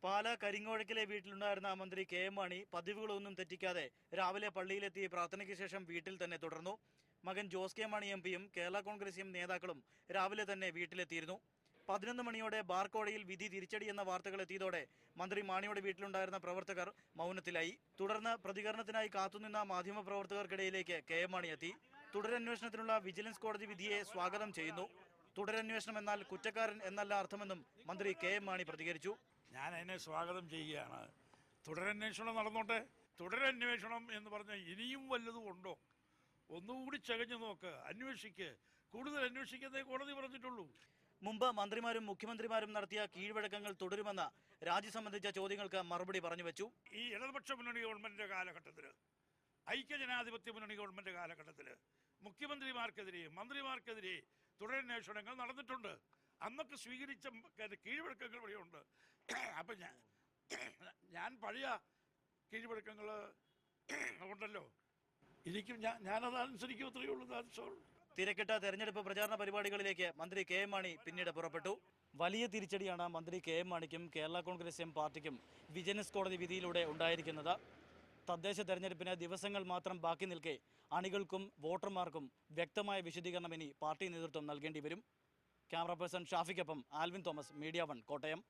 പാലാ കരിങ്ങോഴക്കിലെ വീട്ടിലുണ്ടായിരുന്ന മന്ത്രി K M Mani പതിവുകളൊന്നും തെറ്റിക്കാതെ രാവിലെ പള്ളിയിലെത്തി പ്രാർത്ഥനയ്ക്ക് ശേഷം വീട്ടിൽ തന്നെ തുടർന്നു. മകൻ ജോസ് കെ മാണി എം പിയും കേരള കോൺഗ്രസ് എം നേതാക്കളും രാവിലെ തന്നെ വീട്ടിലെത്തിയിരുന്നു. 11 മണിയോടെ ബാർക്കോഴയിൽ വിധി തിരിച്ചടിയെന്ന വാർത്തകൾ എത്തിയതോടെ മന്ത്രി മാണിയുടെ വീട്ടിലുണ്ടായിരുന്ന പ്രവർത്തകർ മൗനത്തിലായി. തുടർന്ന് പ്രതികരണത്തിനായി കാത്തുനിന്ന മാധ്യമപ്രവർത്തകർക്കിടയിലേക്ക് കെ എം മാണി എത്തി. തുടരന്വേഷണത്തിനുള്ള വിജിലൻസ് കോടതി വിധിയെ സ്വാഗതം ചെയ്യുന്നു. തുടരന്വേഷണം എന്നാൽ കുറ്റക്കാരൻ എന്നല്ല അർത്ഥമെന്നും മന്ത്രി കെ എം മാണി പ്രതികരിച്ചു. ഞാൻ അതിനെ സ്വാഗതം ചെയ്യുകയാണ്. തുടരന്വേഷണം നടന്നോട്ടെ. തുടരന്വേഷണം എന്ന് പറഞ്ഞാൽ ഇനിയും വല്ലതും ഉണ്ടോ? ഒന്നുകൂടി ചകഞ്ഞു നോക്ക്, അന്വേഷിക്ക്. കൂടുതൽ അന്വേഷിക്കുന്നതേ കോടതി പറഞ്ഞിട്ടുള്ളൂ. മുമ്പ് മന്ത്രിമാരും മുഖ്യമന്ത്രിമാരും നടത്തിയ കീഴ്വഴക്കങ്ങൾ തുടരുമെന്ന രാജി സംബന്ധിച്ച ചോദ്യങ്ങൾക്ക് മറുപടി പറഞ്ഞു വെച്ചു. ഈ ഇടതുപക്ഷ മുന്നണി ഗവൺമെന്റിന്റെ കാലഘട്ടത്തിൽ, ഐക്യജനാധിപത്യ മുന്നണി ഗവൺമെന്റ് കാലഘട്ടത്തിൽ മുഖ്യമന്ത്രിമാർക്കെതിരെ മന്ത്രിമാർക്കെതിരെ തുടരന്വേഷണങ്ങൾ നടന്നിട്ടുണ്ട്. അന്നൊക്കെ സ്വീകരിച്ച കീഴ്വഴക്കങ്ങൾ ഇവിടെയുണ്ട്. അപ്പം ഞാൻ പഴയ കീഴ്വഴക്കങ്ങൾ ഉണ്ടല്ലോ, എനിക്കും ഞാനതനുസരിക്കും. അത്രയേ ഉള്ളൂ. തിരക്കിട്ട തെരഞ്ഞെടുപ്പ് പ്രചാരണ പരിപാടികളിലേക്ക് മന്ത്രി കെ എം മാണി പിന്നീട് പുറപ്പെട്ടു. വലിയ തിരിച്ചടിയാണ് മന്ത്രി കെ എം മാണിക്കും കേരള കോൺഗ്രസ് എം പാർട്ടിക്കും വിജിലൻസ് കോടതി വിധിയിലൂടെ ഉണ്ടായിരിക്കുന്നത്. തദ്ദേശ തെരഞ്ഞെടുപ്പിന് ദിവസങ്ങൾ മാത്രം ബാക്കി നിൽക്കെ അണികൾക്കും വോട്ടർമാർക്കും വ്യക്തമായ വിശദീകരണം ഇനി പാർട്ടി നേതൃത്വം നൽകേണ്ടി വരും. ക്യാമറ പേഴ്സൺ ഷാഫിക്കൊപ്പം ആൽവിൻ തോമസ്, മീഡിയ 1, കോട്ടയം.